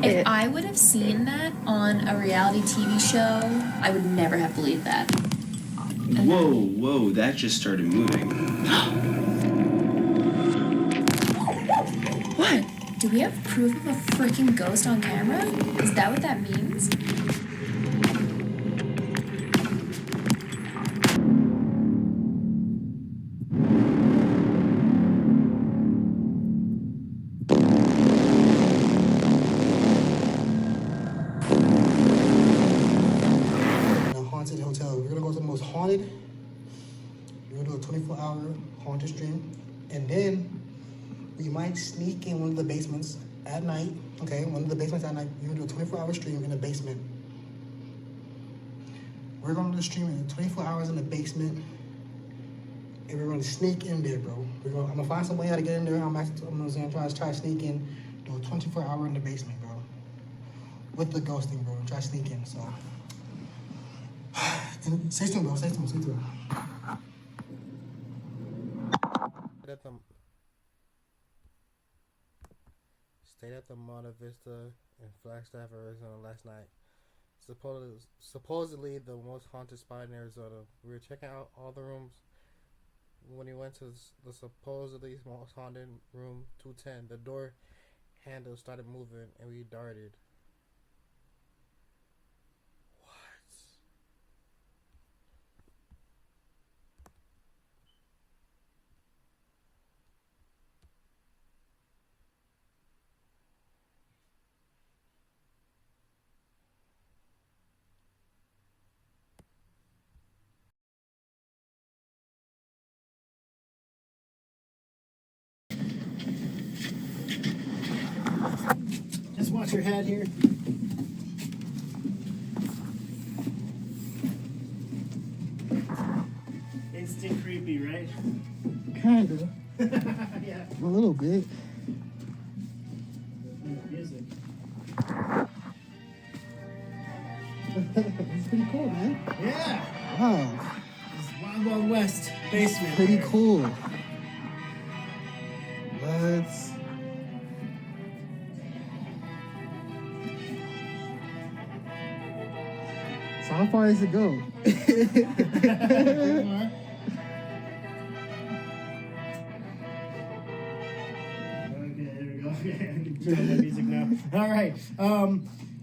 If I would have seen that on a reality TV show, I would never have believed that. Whoa, that just started moving. What? Do we have proof of a freaking ghost on camera? Is that what that means? Haunted hotel. We're gonna go to the most haunted. We're gonna do a 24-hour haunted stream, and then we might sneak in one of the basements at night. Okay, one of the basements at night. We're gonna do a 24-hour stream in the basement. We're gonna do the stream in 24 hours in the basement, and we're gonna sneak in there, bro. I'm gonna find some way how to get in there. I'm gonna try to sneak in, do a 24-hour in the basement, bro, with the ghosting, bro. Try to sneak in. So. And stay tuned, bro. Stay tuned. Stayed at the Monta Vista in Flagstaff, Arizona last night. Supposedly the most haunted spot in Arizona. We were checking out all the rooms. When we went to the supposedly most haunted room 210, the door handle started moving and we darted. Just watch your head here. Instant creepy, right? Kinda. Yeah. A little bit. Music. It's pretty cool, man. Yeah. Wow. This Wild Wild West basement. Pretty cool. Let's. So how far does it go? Music now. All right.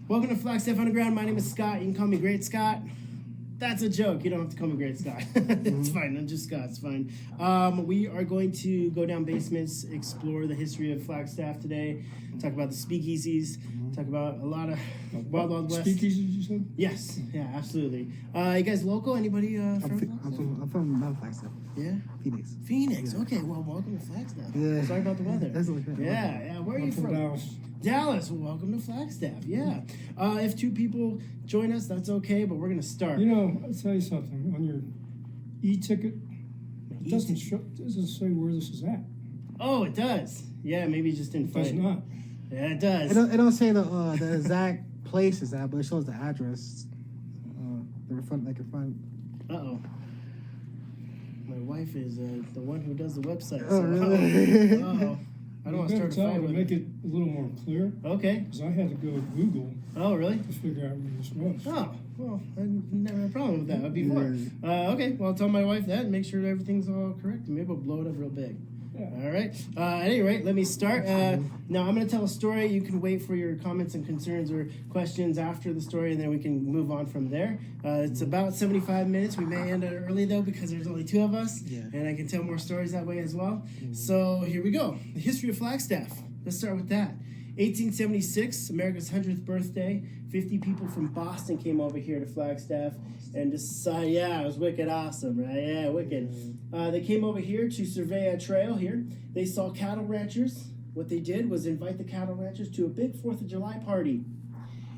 Welcome to Flagstaff Underground. My name is Scott. You can call me Great Scott. That's a joke. You don't have to call me Great Scott. It's fine. I'm just Scott. It's fine. We are going to go down basements, explore the history of Flagstaff today, talk about the speakeasies, talk about a lot of Wild Wild West. Speakeasies, you said? Yes. Yeah, absolutely. You guys local? Anybody from Flagstaff? I'm from Mount Flagstaff. Yeah? Phoenix. Phoenix. Okay, well, welcome to Flagstaff. Yeah. Sorry about the weather. That's okay. Yeah. Where are you I'm from? Dallas. Dallas. Well, welcome to Flagstaff. Yeah. If two people join us, that's okay, but we're going to start. You know, I'll tell you something. On your e-ticket, it doesn't say where this is at. Oh, it does. Yeah, maybe it just didn't It does find not. Yeah, it does. It don't say the exact place is at, but it shows the address. The front. Uh-oh. My wife is the one who does the website. Oh, so, really? Uh-oh. I don't want to start a tell fight to with make her. it a little more clear, Okay. because I had to go Google Oh, really? to figure out where this was. Oh, well, I never had a problem with that before. Okay, well, I'll tell my wife that and make sure everything's all correct, and maybe we'll blow it up real big. Yeah. All right. At any rate, let me start. Now, I'm going to tell a story. You can wait for your comments and concerns or questions after the story, and then we can move on from there. It's about 75 minutes. We may end it early, though, because there's only two of us, and I can tell more stories that way as well. So here we go. The history of Flagstaff. Let's start with that. 1876, America's 100th birthday. 50 people from Boston came over here to Flagstaff and decided, it was wicked awesome, right? Yeah, wicked. They came over here to survey a trail here. They saw cattle ranchers. What they did was invite the cattle ranchers to a big 4th of July party.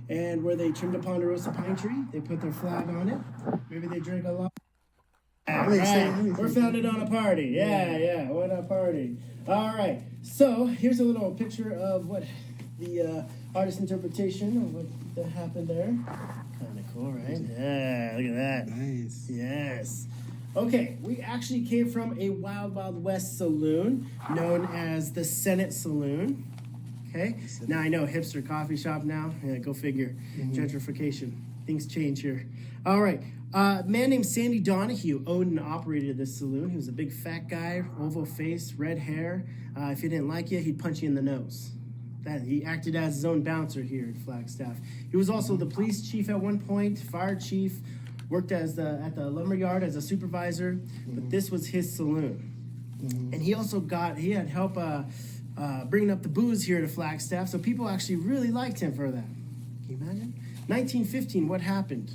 And where they trimmed a ponderosa pine tree, they put their flag on it. Maybe they drank a lot. All right, we're founded on a party. Yeah, what a party. All right, so here's a little picture of what the artist interpretation of what happened there. Kind of cool, right? Yeah, look at that. Nice. Yes. Okay, we actually came from a Wild Wild West saloon known as the Senate Saloon. Okay. Now I know hipster coffee shop now. Yeah, go figure. Gentrification. Things change here. All right. A man named Sandy Donahue owned and operated this saloon. He was a big fat guy, oval face, red hair. If he didn't like you, he'd punch you in the nose. That he acted as his own bouncer here at Flagstaff. He was also the police chief at one point, fire chief, worked at the lumber yard as a supervisor, but this was his saloon. And he also had help bringing up the booze here to Flagstaff, so people actually really liked him for that. Can you imagine? 1915, what happened?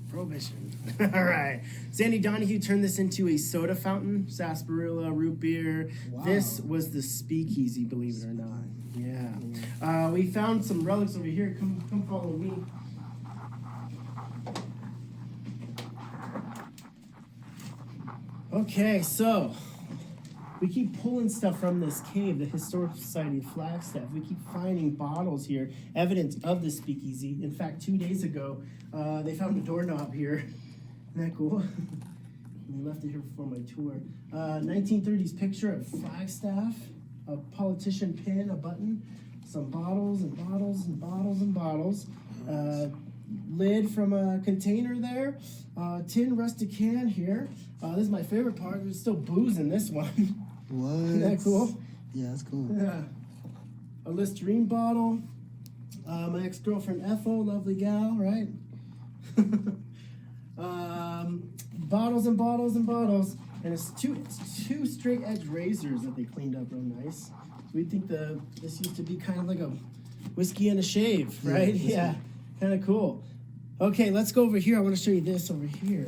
Prohibition. All right. Sandy Donahue turned this into a soda fountain, sarsaparilla, root beer. Wow. This was the speakeasy, believe it or not. Yeah. We found some relics over here. Come follow me. Okay, so we keep pulling stuff from this cave, the Historical Society of Flagstaff. We keep finding bottles here, evidence of the speakeasy. In fact, 2 days ago, they found a doorknob here. Isn't that cool? They left it here before my tour. 1930s picture of Flagstaff, a politician pin, a button, some bottles and bottles and bottles and bottles. Lid from a container there, tin rusted can here. This is my favorite part. There's still booze in this one. What? Isn't that cool? Yeah, that's cool. Yeah. A Listerine bottle. My ex-girlfriend Ethel, lovely gal, right? Bottles and bottles and bottles. And it's two straight edge razors that they cleaned up real nice. So we think this used to be kind of like a whiskey and a shave, right? Yeah. Kind of cool. Okay, let's go over here. I want to show you this over here.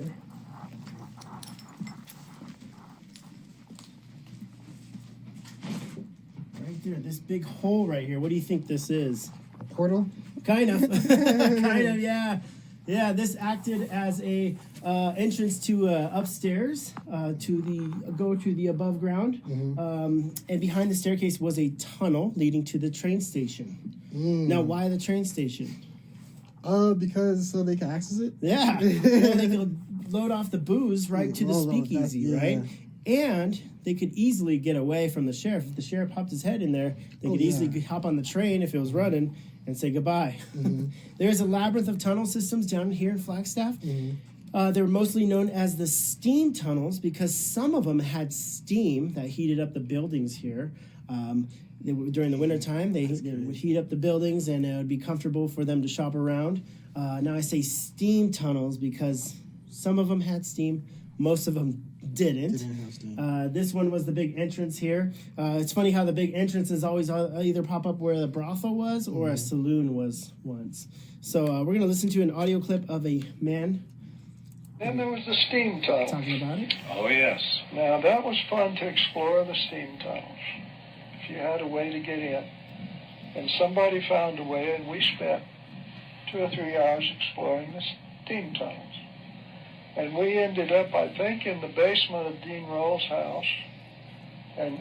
Right there, this big hole right here. What do you think this is? A portal? Kind of. Kind of, yeah. Yeah, this acted as a entrance to upstairs, to the above ground. And behind the staircase was a tunnel leading to the train station. Now, why the train station? Because so they can access it? Yeah. They could load off the booze right to the speakeasy, right? And they could easily get away from the sheriff. If the sheriff popped his head in there, they could easily hop on the train if it was running and say goodbye. There's a labyrinth of tunnel systems down here in Flagstaff. They were mostly known as the steam tunnels because some of them had steam that heated up the buildings here. During the wintertime, they would heat up the buildings and it would be comfortable for them to shop around. Now I say steam tunnels because some of them had steam, most of them didn't. Have steam. This one was the big entrance here. It's funny how the big entrances always either pop up where the brothel was or a saloon was once. So we're going to listen to an audio clip of a man Then there was the steam tunnel. talking about it. Oh, yes. Now, that was fun to explore the steam tunnels, if you had a way to get in. And somebody found a way, and we spent 2 or 3 hours exploring the steam tunnels. And we ended up, I think, in the basement of Dean Roll's house. And,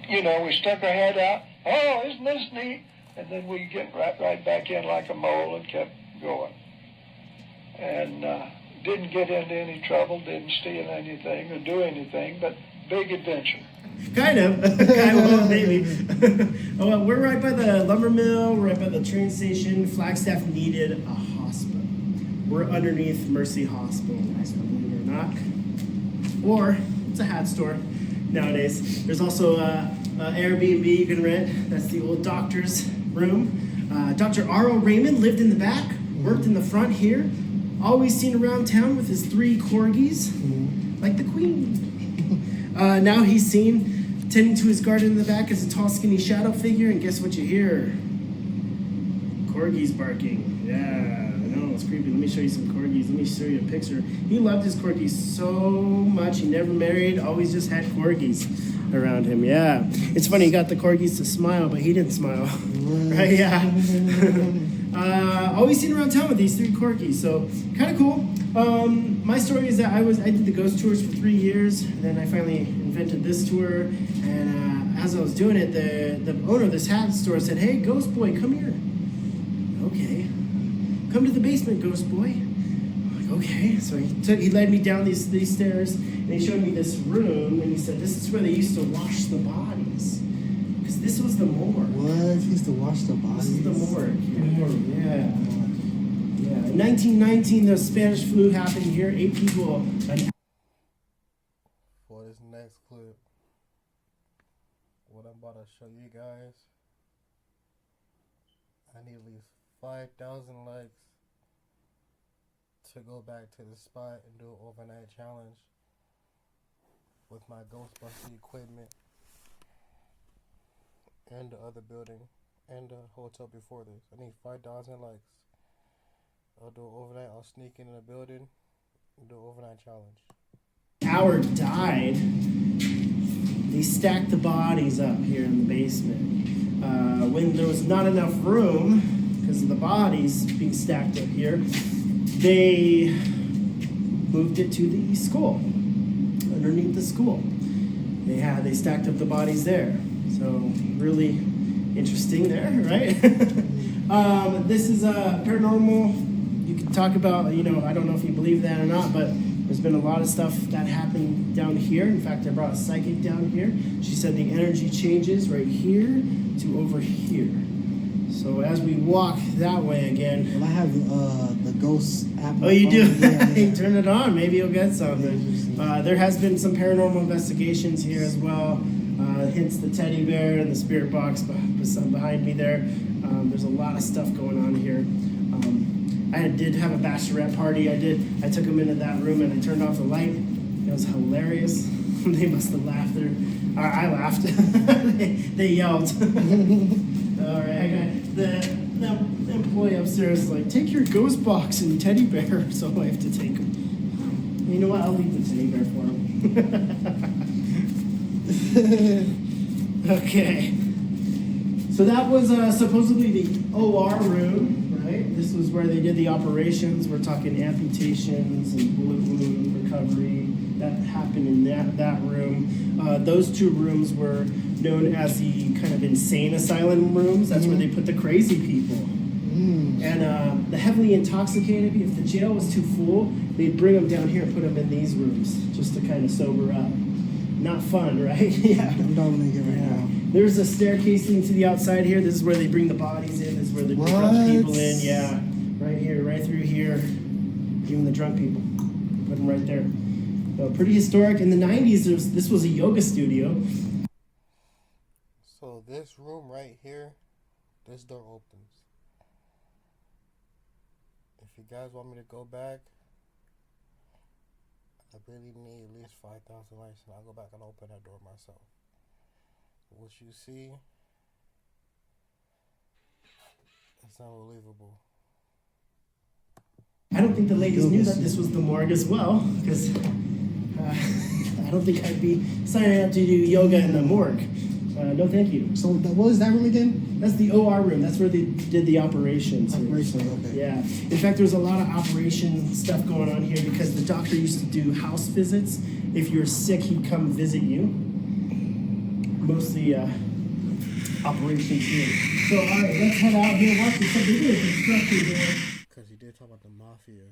you know, we stuck our head out. Oh, isn't this neat? And then we get right back in like a mole and kept going. And didn't get into any trouble, didn't steal anything or do anything, but big adventure. Kind of, maybe. Well, we're right by the lumber mill, we're right by the train station. Flagstaff needed a hospital. We're underneath Mercy Hospital, believe it or not. Or it's a hat store nowadays. There's also Airbnb you can rent. That's the old doctor's room. Dr. R.O. Raymond lived in the back, worked in the front here. Always seen around town with his 3 corgis, like the queen. Now he's seen tending to his garden in the back as a tall, skinny shadow figure, and guess what you hear? Corgis barking. Yeah, I know, it's creepy. Let me show you some corgis. Let me show you a picture. He loved his corgis so much. He never married, always just had corgis around him. Yeah. It's funny, he got the corgis to smile, but he didn't smile. Right? Yeah. Always seen around town with these 3 corgis, so kind of cool. My story is that I did the ghost tours for 3 years, and then I finally invented this tour. And as I was doing it, the owner of this hat store said, "Hey, Ghost Boy, come here." Okay, come to the basement, Ghost Boy. I'm like, okay. So he led me down these stairs, and he showed me this room, and he said this is where they used to wash the bodies, because this was the morgue. What? He used to wash the bodies? This is the morgue. Yeah. Yeah. In 1919, the Spanish flu happened here. 8 people. For this next clip, what I'm about to show you guys, I need at least 5,000 likes to go back to the spot and do an overnight challenge with my Ghostbusting equipment and the other building and the hotel before this. I need 5,000 likes. I'll do it overnight. I'll sneak in the building and do an overnight challenge. Howard died. They stacked the bodies up here in the basement. When there was not enough room because of the bodies being stacked up here, they moved it to the school, underneath the school. They stacked up the bodies there. So really interesting there, right? This is paranormal. You can talk about, I don't know if you believe that or not, but there's been a lot of stuff that happened down here. In fact, I brought a psychic down here. She said the energy changes right here to over here. So as we walk that way again. Well, I have the ghost app. Oh, you do? Yeah. Turn it on. Maybe you'll get something. There has been some paranormal investigations here as well. Hence the teddy bear and the spirit box behind me there. There's a lot of stuff going on here. I did have a bachelorette party. I took them into that room and I turned off the light. It was hilarious. They must have laughed there. I laughed. they yelled. All right, I got the employee upstairs is like, take your ghost box and teddy bear. So I have to take them. You know what? I'll leave the teddy bear for him. Okay. So that was supposedly the OR room, right? This was where they did the operations. We're talking amputations and bullet wound recovery. That happened in that room. Those 2 rooms were known as the kind of insane asylum rooms. That's where they put the crazy people. And the heavily intoxicated, if the jail was too full, they'd bring them down here and put them in these rooms just to kind of sober up. Not fun, right? Yeah. I'm dominating right now. There's a staircase leading to the outside here. This is where they bring the bodies in. This is where they bring the people in. Yeah, right here, right through here. Even the drunk people. Put them right there. So pretty historic. In the 90s, this was a yoga studio. So this room right here, this door opens. If you guys want me to go back, I really need at least 5,000 likes, and I'll go back and open that door myself. What you see, it's unbelievable. I don't think the ladies knew that this was the morgue as well, because I don't think I'd be signing up to do yoga in the morgue. No, thank you. So what was that room again? That's the OR room. That's where they did the operations. Operations, okay. Yeah. In fact, there's a lot of operation stuff going on here because the doctor used to do house visits. If you were sick, he'd come visit you. Mostly operations here. So, all right, let's head out here. Watch this. They did a construction there. Because he did talk about the mafia.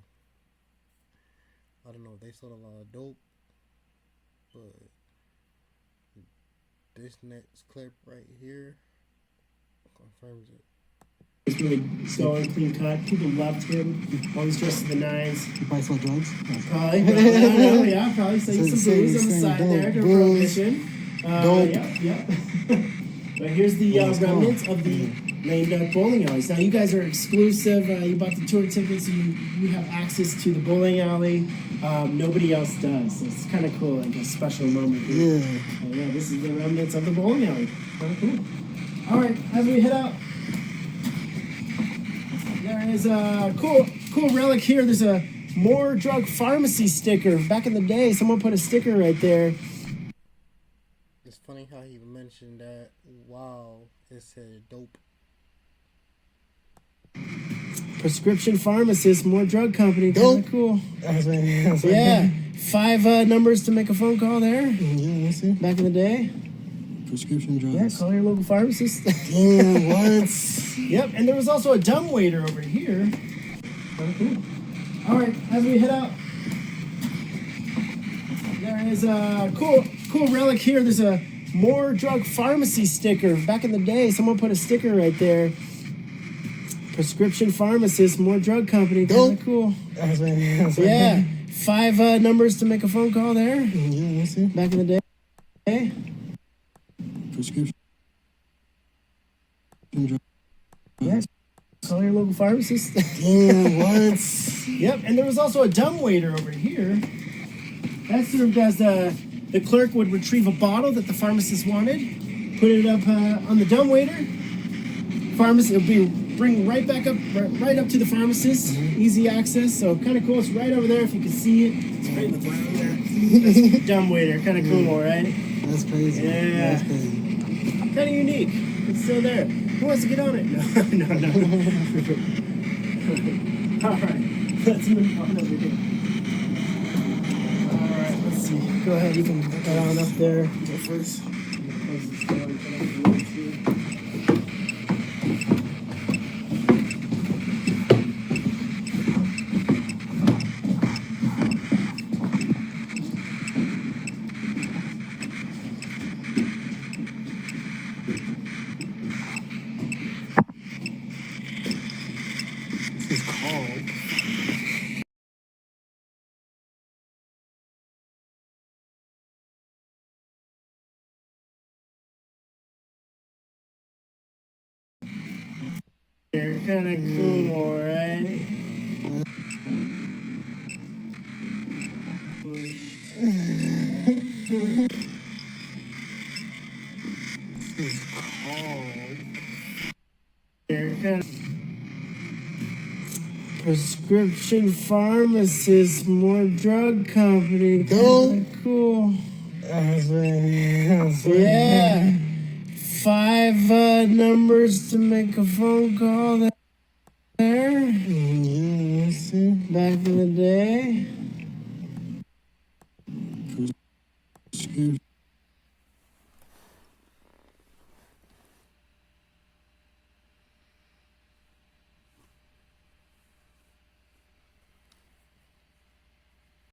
I don't know, they sold a lot of dope, but this next clip right here confirms it. It's really going clean cut. People loved him. Always dressed to the nines. You probably sell drugs? Probably. I don't know. Yeah, probably selling some booze on the side there. Dope. Prohibition. Dope. Yeah. But here's the remnants of the Lame Duck Bowling Alleys. Now, you guys are exclusive. You bought the tour tickets. You have access to the bowling alley. Nobody else does. So it's kind of cool, like a special moment here. Yeah, this is the remnants of the bowling alley. Kind of cool. All right, as we head out, there is a cool relic here. There's a More Drug Pharmacy sticker. Back in the day, someone put a sticker right there. It's funny how he mentioned that. Wow, it said dope. Prescription pharmacist, More Drug Company. Kind of cool. That's right. Yeah, 5 numbers to make a phone call there. Yeah, that's it. Back in the day. Prescription drugs. Yeah, call your local pharmacist. Damn, what? Yep, and there was also a dumbwaiter over here. Kind of cool. All right, as we head out, there is a cool relic here. There's a More Drug Pharmacy sticker. Back in the day, someone put a sticker right there. Prescription pharmacist, More Drug Company. Kind of cool. That's right. Yeah, 5 numbers to make a phone call there. Yeah, that's it. Back in the day. Prescription. Yeah. Call your local pharmacist. Damn, what? Yep, and there was also a dumbwaiter over here. That served as the clerk would retrieve a bottle that the pharmacist wanted, put it up on the dumbwaiter. Pharmacist would bring right back up, right up to the pharmacist. Easy access, so kind of cool. It's right over there if you can see it. It's right in the brown there. Dumbwaiter, kind of cool, right? That's crazy. Yeah. That's crazy. Kind of unique. It's still there. Who wants to get on it? No. All right, let's move on over here. All right, let's see. Go ahead, you can get on up there. Go first. This is called. They're kind of cool, right? This is called. They're kind of prescription pharmacist, More Drug Company. Go. Cool. That's right. Yeah. 5 numbers to make a phone call there. Yeah, that's it. Back in the day. Prescription.